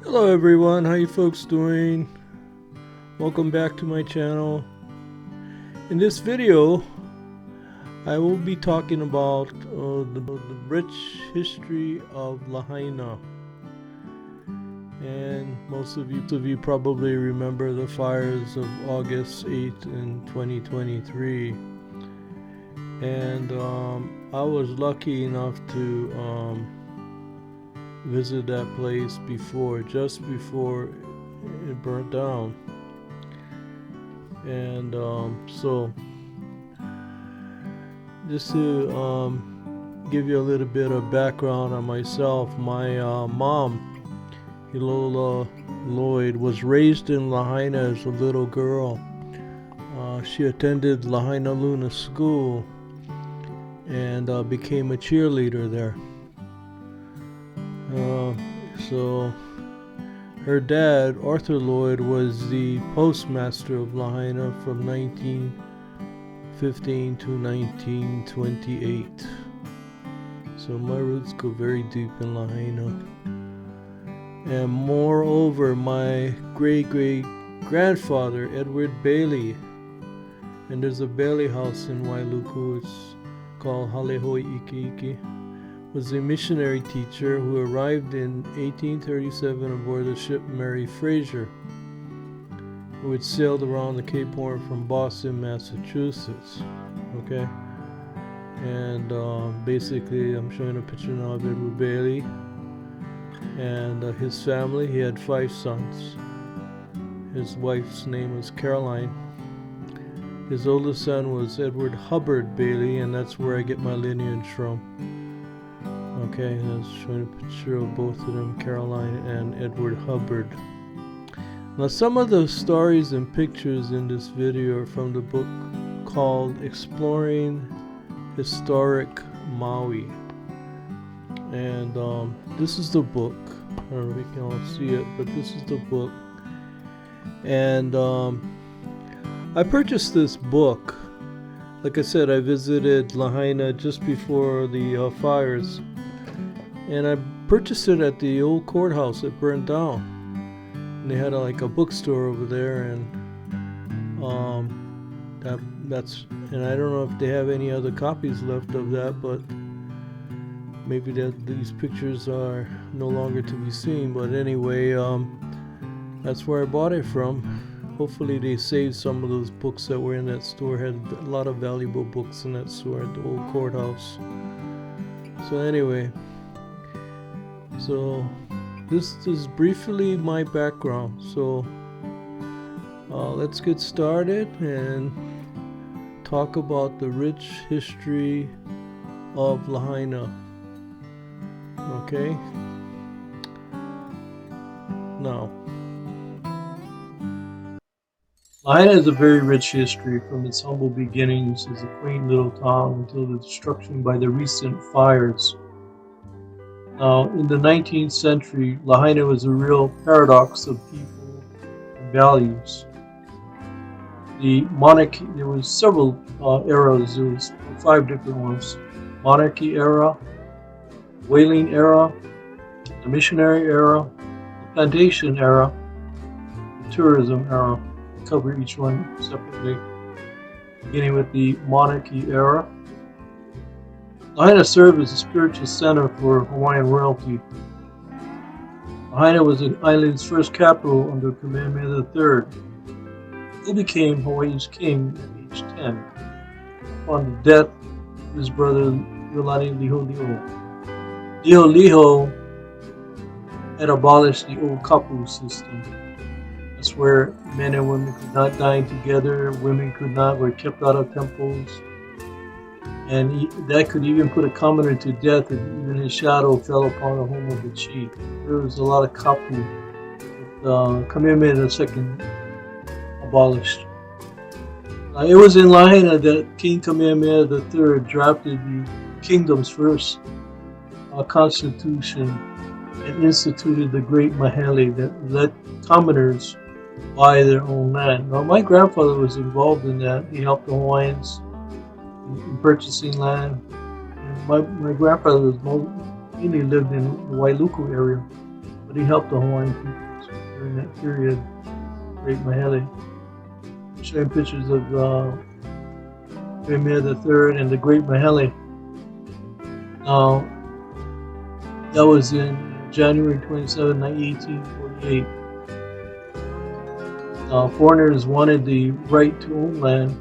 Hello everyone, how you folks doing? Welcome back to my channel. In this video, I will be talking about the rich history of Lahaina. And most of you probably remember the fires of August 8th in 2023. And I was lucky enough to visit that place just before it burnt down. And so just to give you a little bit of background on myself, my mom, Hilola Lloyd, was raised in Lahaina as a little girl. She attended Lahaina Luna School and became a cheerleader there. So her dad, Arthur Lloyd, was the postmaster of Lahaina from 1915 to 1928. So my roots go very deep in Lahaina. And moreover, my great-great-grandfather, Edward Bailey, and there's a Bailey house in Wailuku, it's called Halehoi Iki Iki, was a missionary teacher who arrived in 1837 aboard the ship Mary Fraser, which sailed around the Cape Horn from Boston, Massachusetts. Okay, and basically, I'm showing a picture now of Edward Bailey and his family. He had 5 sons. His wife's name was Caroline. His oldest son was Edward Hubbard Bailey, and that's where I get my lineage from. Okay, I was showing a picture of both of them, Caroline and Edward Hubbard. Now, some of the stories and pictures in this video are from the book called Exploring Historic Maui. And this is the book. I don't know if you can all see it, but this is the book. And I purchased this book. Like I said, I visited Lahaina just before the fires. And I purchased it at the old courthouse that burned down. And they had a bookstore over there, and that's and I don't know if they have any other copies left of that, but maybe these pictures are no longer to be seen. But anyway, that's where I bought it from. Hopefully they saved some of those books that were in that store. Had a lot of valuable books in that store at the old courthouse. So anyway. So this is briefly my background. So let's get started and talk about the rich history of Lahaina. Okay? Now, Lahaina has a very rich history from its humble beginnings as a quaint little town until the destruction by the recent fires. Now, in the 19th century, Lahaina was a real paradox of people and values. The monarchy, there was several eras, there was 5 different ones. Monarchy era, whaling era, the missionary era, the plantation era, the tourism era. I'll cover each one separately. Beginning with the monarchy era. Lahaina served as a spiritual center for Hawaiian royalty. Lahaina was the island's first capital under Kamehameha III. He became Hawaii's king at age 10 upon the death of his brother Iolani Liholiho. Liholiho had abolished the old kapu system. That's where men and women could not dine together, women were kept out of temples. And that could even put a commoner to death if even his shadow fell upon the home of the chief. There was a lot of kapu that Kamehameha II abolished. It was in Lahaina that King Kamehameha III drafted the kingdom's first constitution and instituted the Great Mahele that let commoners buy their own land. Now, my grandfather was involved in that. He helped the Hawaiians in purchasing land. And my grandfather was mainly lived in the Wailuku area, but he helped the Hawaiian people during that period. Great Mahele. Showing pictures of Premier III and the Great Mahele. Now, that was in January 27, 1848. Foreigners wanted the right to own land.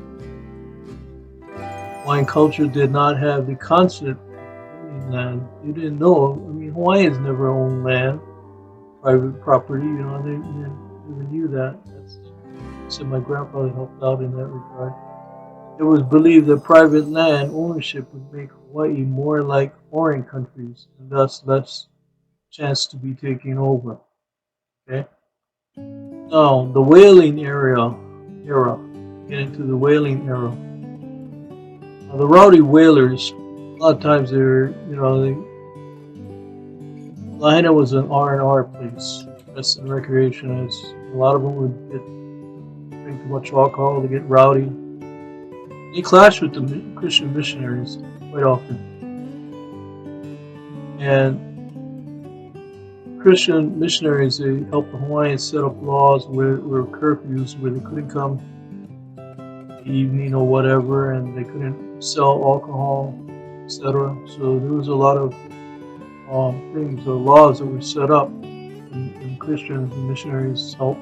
Hawaiian culture did not have the concept of owning land. You didn't know. I mean, Hawaiians never owned land, private property. You know, they never knew that. So my grandfather helped out in that regard. It was believed that private land ownership would make Hawaii more like foreign countries and thus less chance to be taken over. Okay. Now the whaling era. Get into the whaling era. Now, the rowdy whalers, a lot of times Lahaina was an R&R place, rest and recreation. As a lot of them would drink too much alcohol, they get rowdy. They clashed with the Christian missionaries quite often. And Christian missionaries, they helped the Hawaiians set up laws where curfews where they couldn't come in the evening or whatever, and they couldn't sell alcohol, etc. So there was a lot of things or laws that were set up, and Christians and missionaries helped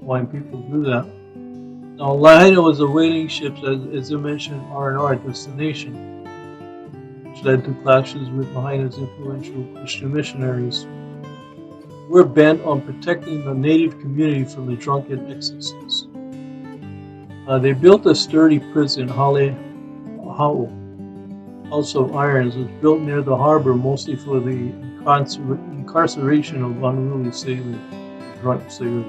Hawaiian people do that. Now, Lahaina was a whaling ship, as I mentioned, R&R destination, which led to clashes with Lahaina's influential Christian missionaries, who were bent on protecting the native community from the drunken excesses. They built a sturdy prison, Hau, House of Irons, was built near the harbor mostly for the incarceration of unruly sailors, drunk sailors.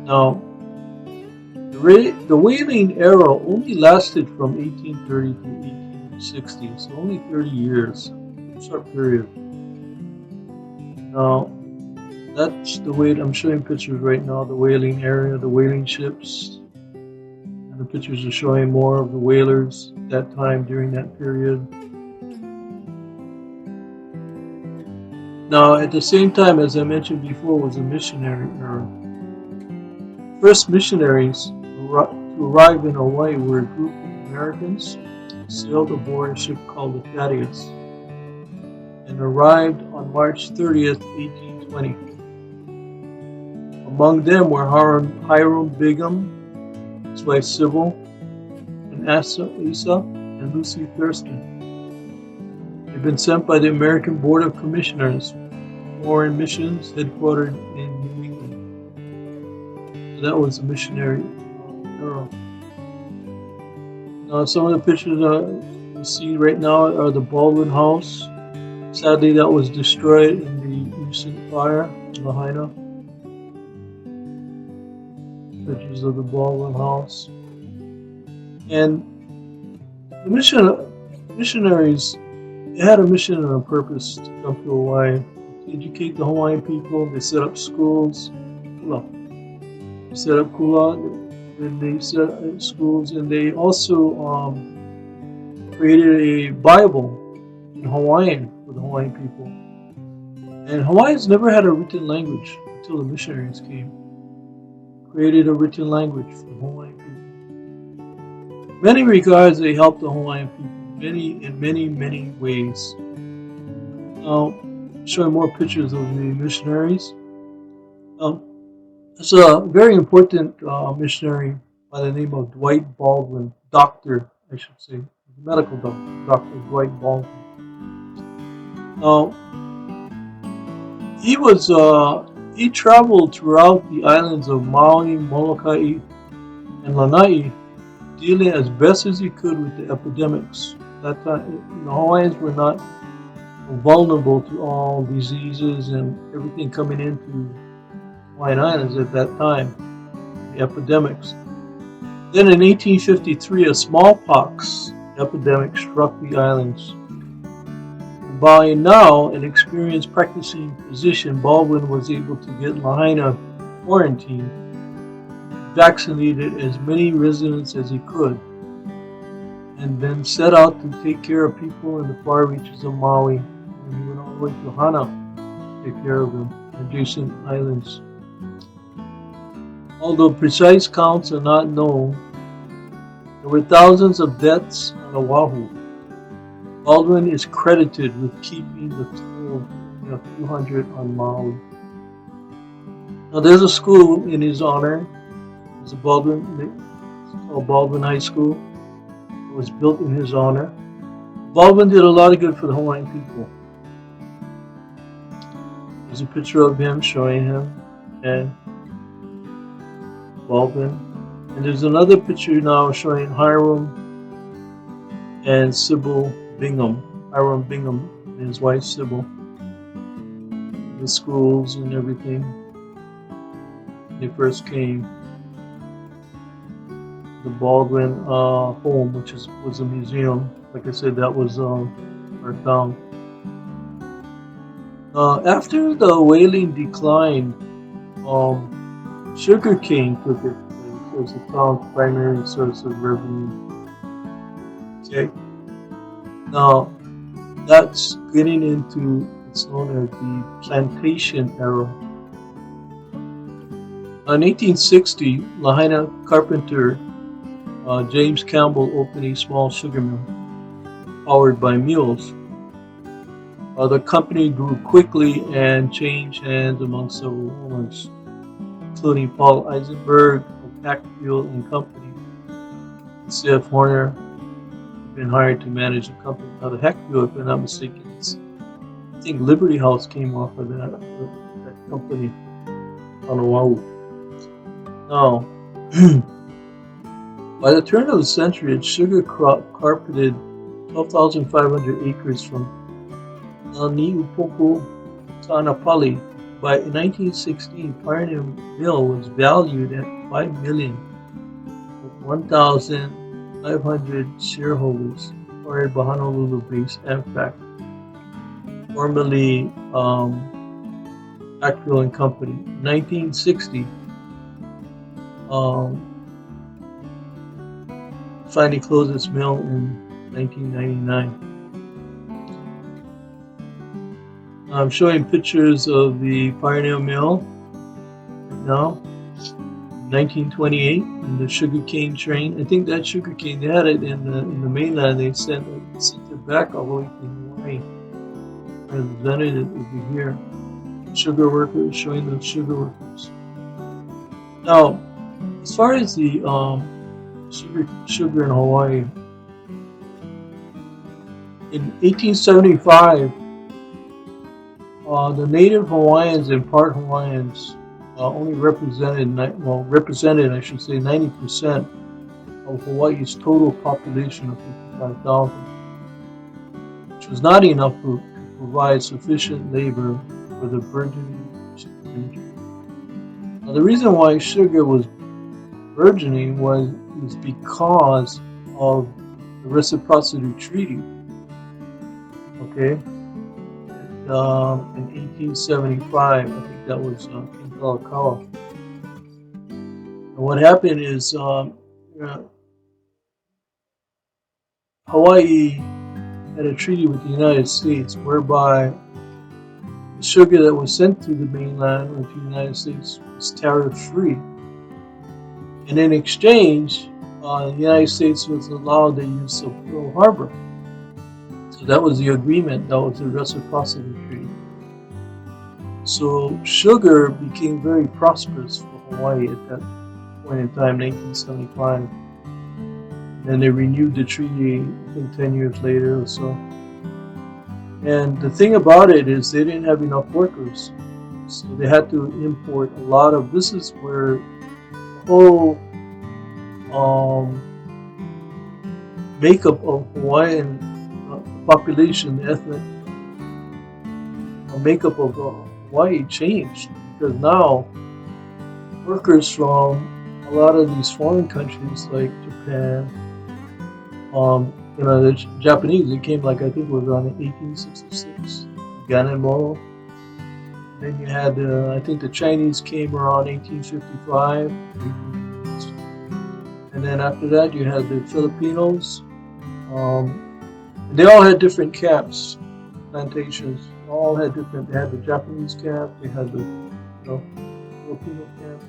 Now, the whaling era only lasted from 1830 to 1860, so only 30 years, a short period. Now, that's the way I'm showing pictures right now, the whaling area, the whaling ships, and the pictures are showing more of the whalers at that time during that period. Now, at the same time, as I mentioned before, was the missionary era. First missionaries to arrive in Hawaii were a group of Americans who sailed aboard a ship called the Thaddeus and arrived on March 30th, 1820. Among them were Hiram Bingham, his wife Sybil, and Asa and Lucy Thurston. They'd been sent by the American Board of Commissioners, Foreign Missions, headquartered in New England. So that was the missionary era. Now, some of the pictures you see right now are the Baldwin House. Sadly, that was destroyed in the recent fire in Lahaina. Pictures of the Baldwin House. And the missionaries, they had a mission and a purpose to come to Hawaii, to educate the Hawaiian people. They set up schools. They set up kula, and they set up schools, and they also created a Bible in Hawaiian for the Hawaiian people. And Hawaiians never had a written language until the missionaries came. Created a written language for the Hawaiian people. In many regards, they helped the Hawaiian people in many ways. Now, showing more pictures of the missionaries. There's a very important missionary by the name of Dwight Baldwin, doctor, I should say, medical doctor, Dr. Dwight Baldwin. Now, he traveled throughout the islands of Maui, Molokai, and Lanai, dealing as best as he could with the epidemics. That time, the Hawaiians were not vulnerable to all diseases and everything coming into Hawaiian Islands at that time, the epidemics. Then in 1853, a smallpox epidemic struck the islands. By now an experienced practicing physician, Baldwin was able to get Lahaina quarantined, vaccinated as many residents as he could, and then set out to take care of people in the far reaches of Maui. And he went all the way to Hana take care of them, adjacent islands. Although precise counts are not known, there were thousands of deaths on Oahu. Baldwin is credited with keeping the toll of a few hundred on Maui. Now there's a school in his honor. It's called Baldwin High School. It was built in his honor. Baldwin did a lot of good for the Hawaiian people. There's a picture of him showing him and Baldwin. And there's another picture now showing Hiram and Sybil Bingham. Hiram Bingham and his wife Sybil. The schools and everything. They first came. The Baldwin home, which was a museum. Like I said, that was burnt down. After the whaling declined, sugarcane took its place as the town's primary source of revenue. Okay. Now, that's getting into what's known as the plantation era. In 1860, Lahaina carpenter James Campbell opened a small sugar mill powered by mules. The company grew quickly and changed hands among several owners, including Paul Eisenberg of Hackfield and Company. C.F. Horner had been hired to manage the company. Now, the Hackfield, if I'm not mistaken, I think Liberty House came off of that company on Oahu. Now, by the turn of the century, its sugar crop carpeted 12,500 acres from Niupoku to Anapali. By 1916, Pioneer Mill was valued at $5 million, with 1,500 shareholders acquired by Honolulu-based AmFac, formerly Hackfield and Company. In 1960, finally closed its mill in 1999. I'm showing pictures of the Pioneer Mill right now. 1928, and the sugarcane train. I think that sugarcane, they had it in the mainland. They sent it back all the way to Hawaii. Representative over here. Sugar workers, showing the sugar workers. Now, as far as the sugar in Hawaii, in 1875, the native Hawaiians and part Hawaiians only represented 90% of Hawaii's total population of 55,000, which was not enough to provide sufficient labor for the burgeoning sugar industry. Now, the reason why sugar was burgeoning was because of the Reciprocity Treaty. Okay, in 1875, I think that was King Kalakaua. And what happened is Hawaii had a treaty with the United States whereby the sugar that was sent to the mainland or to the United States was tariff-free. And in exchange, the United States was allowed the use of Pearl Harbor. So that was the agreement, that was the Reciprocity Treaty. So sugar became very prosperous for Hawaii at that point in time, 1975. And they renewed the treaty, I think 10 years later or so. And the thing about it is they didn't have enough workers. So they had to import a lot of, this is where the whole makeup of Hawaiian population, the ethnic makeup of Hawaii changed, because now workers from a lot of these foreign countries like Japan, the Japanese, it came like I think it was around 1866, Ganenmo. Then you had, I think the Chinese came around 1855. And then after that you had the Filipinos. They all had different camps, plantations all had different. They had the Japanese camp, they had the Filipino camps.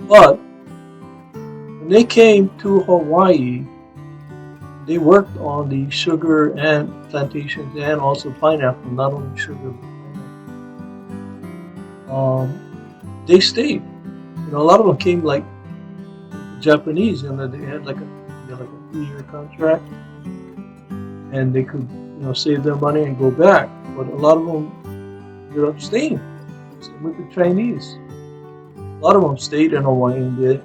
But when they came to Hawaii, they worked on the sugar and plantations and also pineapple, not only sugar but pineapple. They stayed. A lot of them came like Japanese, and they had like a 3-year contract, and they could save their money and go back. But a lot of them ended up staying. Same with the Chinese. A lot of them stayed in Hawaii and they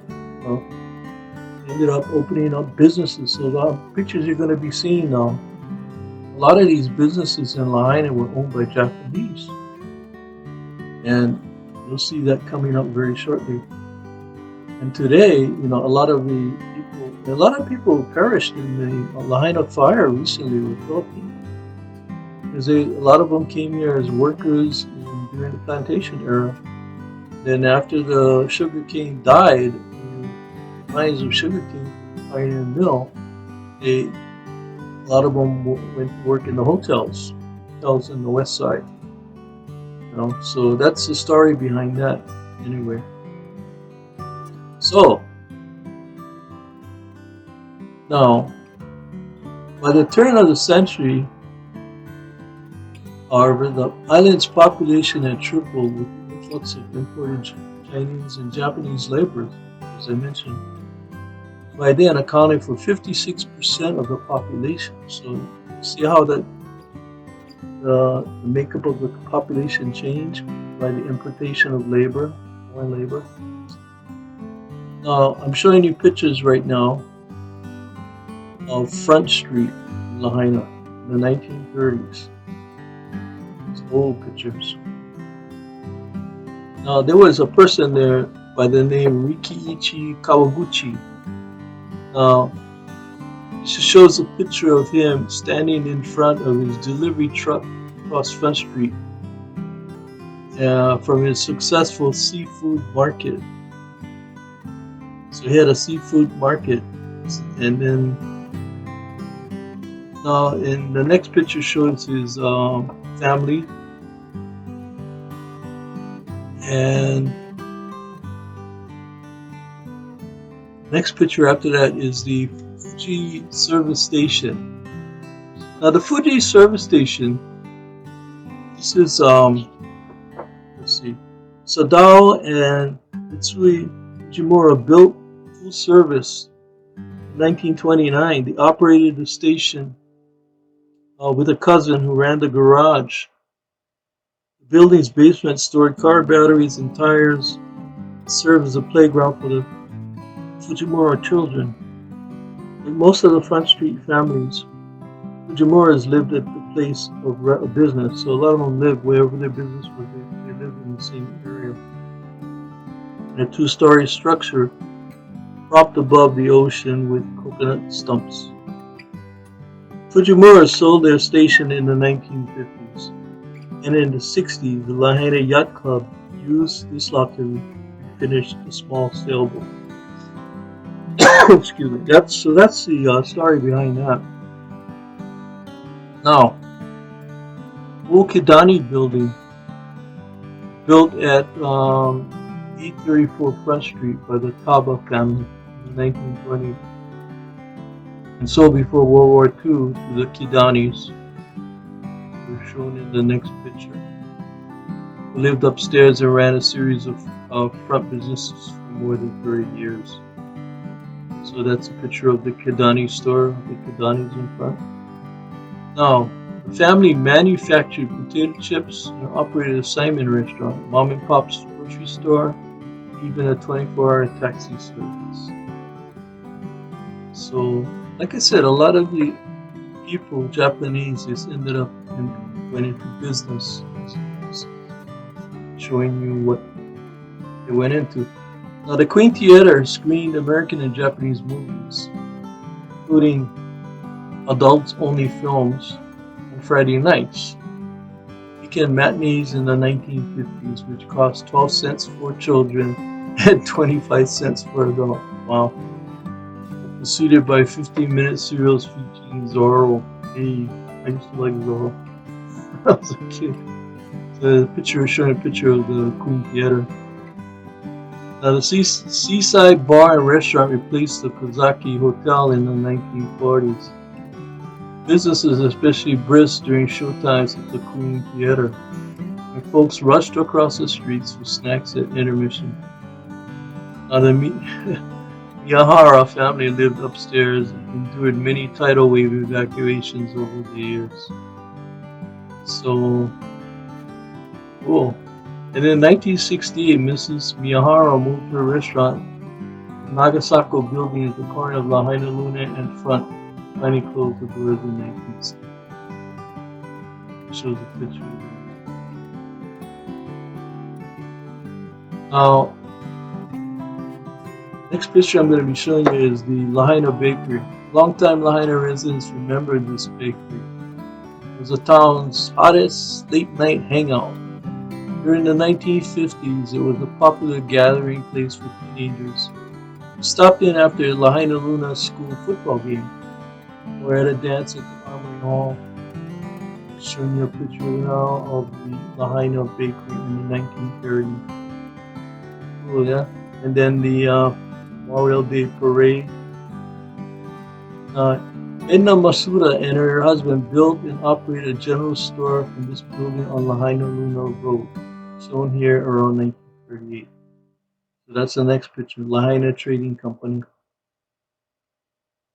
ended up opening up businesses. So the pictures you're going to be seeing now, a lot of these businesses in Lahaina were owned by Japanese, and you'll see that coming up very shortly. And today, a lot of people perished in the Lahaina fire recently with Philippines, because a lot of them came here as workers during the plantation era. Then after the sugarcane died, the mines of sugarcane from the pioneer mill, a lot of them went to work in the hotels in the west side. So that's the story behind that, anyway. So now, by the turn of the century, however, the island's population had tripled with the influx of imported Chinese and Japanese laborers, as I mentioned. By then, accounting for 56% of the population. So, see how the makeup of the population changed by the importation of foreign labor. Now, I'm showing you pictures right now of Front Street in Lahaina in the 1930s. It's old pictures. Now, there was a person there by the name Rikiichi Kawaguchi. Now, this shows a picture of him standing in front of his delivery truck across Front Street from his successful seafood market. So he had a seafood market, and then now in the next picture shows his family, and next picture after that is the Fuji service station. Now the Fuji service station, this is let's see, Sadao and Mitsui Fujimura built full service in 1929. They operated the station with a cousin who ran the garage. The building's basement stored car batteries and tires. It served as a playground for the Fujimura children. Like most of the Front Street families, Fujimuras lived at the place of business, so a lot of them lived wherever their business was. They lived in the same area. In a 2-story structure propped above the ocean with coconut stumps. Fujimura sold their station in the 1950s, and in the 60s, the Lahaina Yacht Club used this lot to finish the small sailboat. Excuse me. That's the story behind that. Now, Okidani building, built at 834 Front Street by the Taba family in the 1920s, and sold before World War II to the Kidanis, who are shown in the next picture. Who lived upstairs and ran a series of front businesses for more than 30 years. So that's a picture of the Kidani store, the Kidanis in front. Now, the family manufactured potato chips and operated a Simon restaurant, mom and pop's grocery store, even a 24-hour taxi service. So, like I said, a lot of the people, Japanese, just ended up went into business, showing you what they went into. Now, the Queen Theater screened American and Japanese movies, including adults-only films on Friday nights. Weekend matinees in the 1950s, which cost 12 cents for children and 25 cents for adults. Wow. Preceded by 15-minute serials featuring Zorro, I used to like to go when I was a kid. The picture showing a picture of the Queen Theater. Now, the seaside bar and restaurant replaced the Kozaki Hotel in the 1940s. Business is especially brisk during showtimes at the Queen Theater, when folks rushed across the streets for snacks at intermission. Now, the Miyahara family lived upstairs and endured many tidal wave evacuations over the years. So, cool. And in 1968, Mrs. Miyahara moved her restaurant to Nagasako building at the corner of Lahaina Luna and Front, finally closed the doors in 1960. Shows a picture. Now, next picture I'm going to be showing you is the Lahaina Bakery. Longtime Lahaina residents remember this bakery. It was the town's hottest late-night hangout. During the 1950s, it was a popular gathering place for teenagers who stopped in after Lahaina Luna school football game or at a dance at the Armory Hall. Showing you a picture now of the Lahaina Bakery in the 1930s. Cool, yeah? And then the Memorial Day Parade. Edna Masuda and her husband built and operated a general store from this building on Lahaina Luna Road, shown here around 1938. So that's the next picture, Lahaina Trading Company.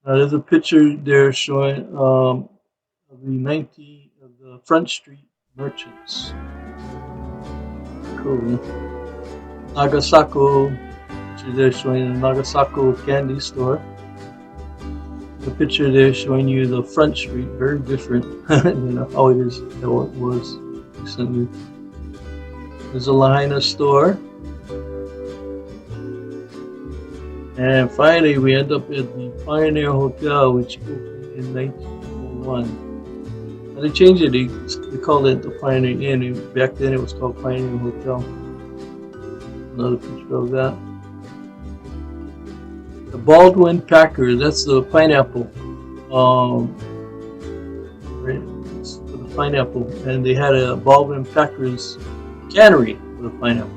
Now there's a picture there showing of the Front Street merchants. Cool. Nagasako, picture there showing the Nagasako candy store. The picture there showing you the Front Street, very different than how it is, how it was recently. There's a Lahaina store. And finally, we end up at the Pioneer Hotel, which opened in 1901. And they changed it, they called it the Pioneer Inn. Back then it was called Pioneer Hotel. Another picture of that. The Baldwin Packers, that's the pineapple. Right, it's for the pineapple. And they had a Baldwin Packers cannery for the pineapple.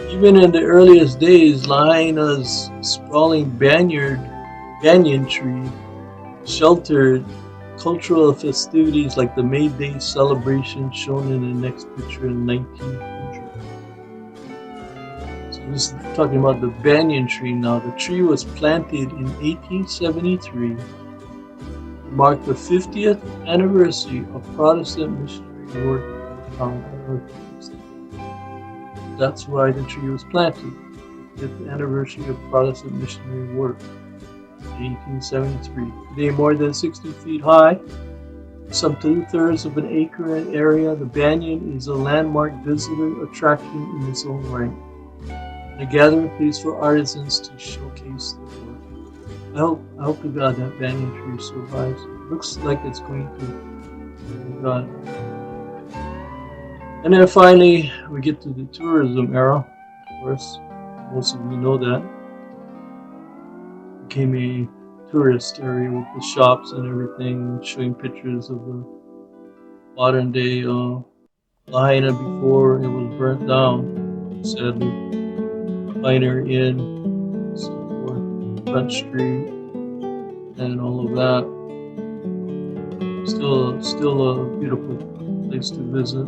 Even in the earliest days, Lahaina's sprawling banyan tree sheltered cultural festivities like the May Day celebration shown in the next picture in 1900. So this is talking about the banyan tree now. The tree was planted in 1873 to mark the 50th anniversary of Protestant missionary work in the town. That's why the tree was planted. The 50th anniversary of Protestant missionary work in 1873. Today, more than 60 feet high, some 2/3 of an acre in area, the banyan is a landmark visitor attraction in its own right. A gathering place for artisans to showcase their work. I hope to God that banyan tree survives. It looks like it's going to. Oh God. And then finally, we get to the tourism era. Of course, most of you know that. It became a tourist area with the shops and everything, showing pictures of the modern day Lahaina before it was burnt down, sadly. Pioneer Inn, so forth, Front Street, and all of that. Still a beautiful place to visit.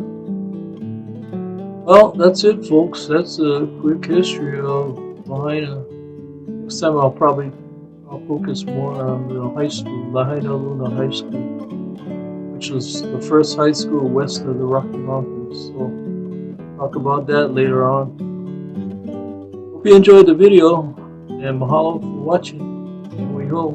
Well, that's it, folks. That's a quick history of Lahaina. Next time I'll focus more on the high school, Lahaina Luna High School, which was the first high school west of the Rocky Mountains. So talk about that later on. Hope you enjoyed the video, and mahalo for watching. Here we go.